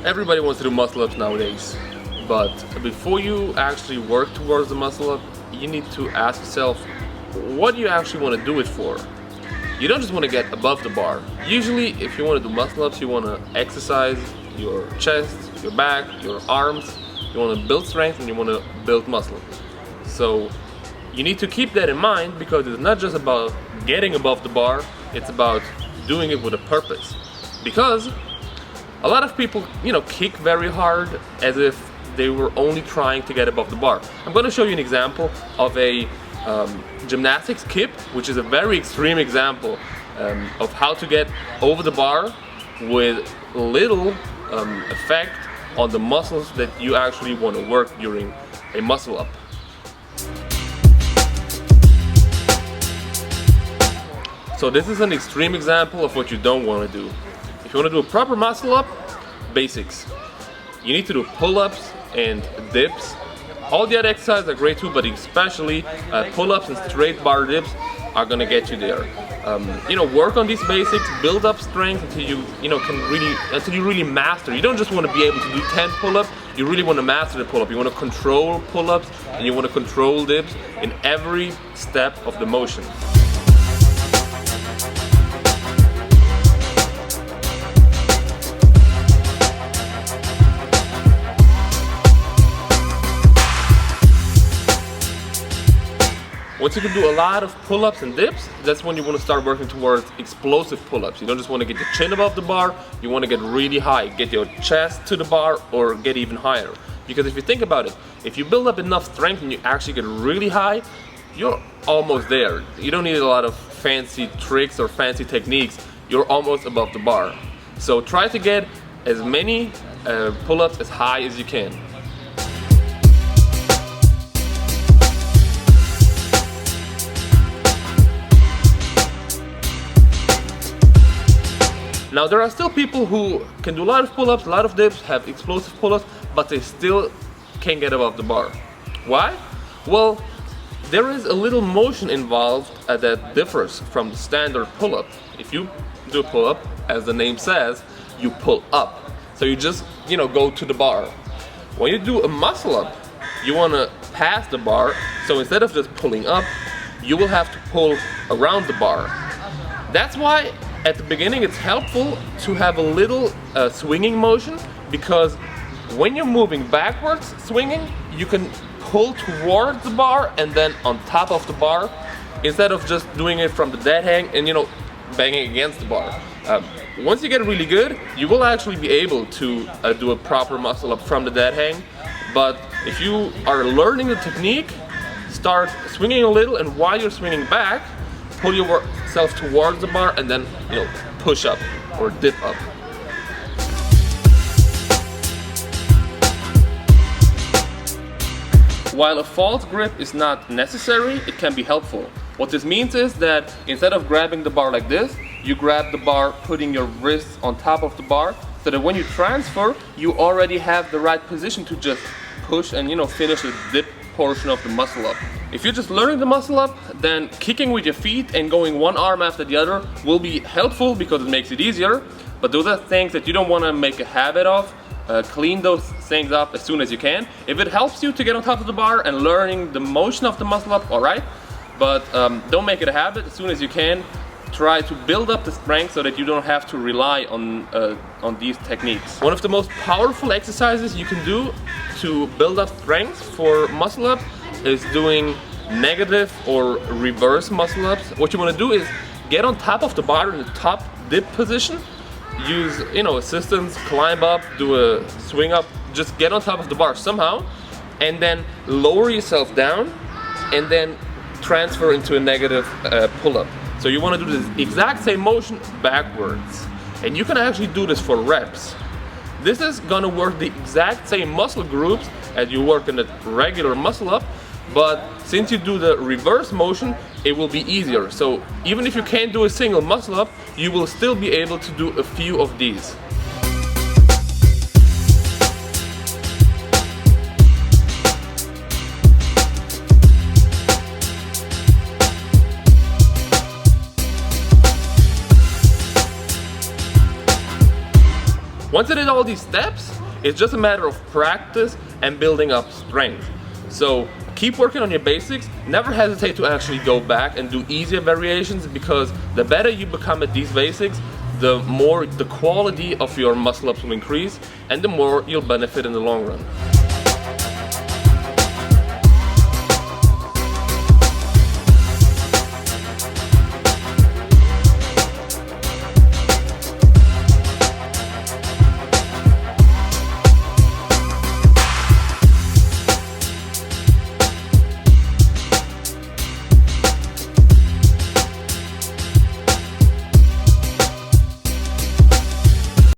Everybody wants to do muscle ups nowadays, but before you actually work towards the muscle up, you need to ask yourself, what do you actually want to do it for? You don't just want to get above the bar. Usually, if you want to do muscle ups, you want to exercise your chest, your back, your arms. You want to build strength and you want to build muscle. So you need to keep that in mind, because it's not just about getting above the bar, it's about doing it with a purpose. Because a lot of people, kick very hard as if they were only trying to get above the bar. I'm going to show you an example of a gymnastic skip, which is a very extreme example of how to get over the bar with little effect on the muscles that you actually want to work during a muscle up. So this is an extreme example of what you don't want to do. If you want to do a proper muscle up, basics. You need to do pull-ups and dips. All the other exercises are great too, but especially pull-ups and straight bar dips are gonna get you there. Work on these basics, build up strength until you really master. You don't just want to be able to do 10 pull-ups. You really want to master the pull-up. You want to control pull-ups and you want to control dips in every step of the motion. Once you can do a lot of pull-ups and dips, that's when you want to start working towards explosive pull-ups. You don't just want to get your chin above the bar, you want to get really high, get your chest to the bar or get even higher. Because if you think about it, if you build up enough strength and you actually get really high, you're almost there. You don't need a lot of fancy tricks or fancy techniques, you're almost above the bar. So try to get as many pull-ups as high as you can. Now there are still people who can do a lot of pull-ups, a lot of dips, have explosive pull-ups, but they still can't get above the bar. Why? Well, there is a little motion involved that differs from the standard pull-up. If you do a pull-up, as the name says, you pull up. So you just, go to the bar. When you do a muscle up, you want to pass the bar, so instead of just pulling up, you will have to pull around the bar. That's why at the beginning it's helpful to have a little swinging motion, because when you're moving backwards swinging, you can pull towards the bar and then on top of the bar, instead of just doing it from the dead hang and banging against the bar. Once you get really good, you will actually be able to do a proper muscle up from the dead hang. But if you are learning the technique, start swinging a little, and while you're swinging back, pull yourself towards the bar and then push up or dip up. While a false grip is not necessary, it can be helpful. What this means is that instead of grabbing the bar like this, you grab the bar putting your wrists on top of the bar, so that when you transfer, you already have the right position to just push and finish the dip portion of the muscle up. If you're just learning the muscle up, then kicking with your feet and going one arm after the other will be helpful because it makes it easier, but those are things that you don't want to make a habit of. Clean those things up as soon as you can. If it helps you to get on top of the bar and learning the motion of the muscle up, alright, but don't make it a habit. As soon as you can, try to build up the strength so that you don't have to rely on these techniques. One of the most powerful exercises you can do to build up strength for muscle up is doing negative or reverse muscle ups. What you want to do is get on top of the bar in the top dip position, use assistance, climb up, do a swing up, just get on top of the bar somehow, and then lower yourself down and then transfer into a negative pull-up. So you want to do this exact same motion backwards, and you can actually do this for reps. This is gonna work the exact same muscle groups as you work in a regular muscle up, but since you do the reverse motion, it will be easier. So even if you can't do a single muscle up, you will still be able to do a few of these. Once you did all these steps, it's just a matter of practice and building up strength. So keep working on your basics. Never hesitate to actually go back and do easier variations, because the better you become at these basics, the more the quality of your muscle ups will increase and the more you'll benefit in the long run.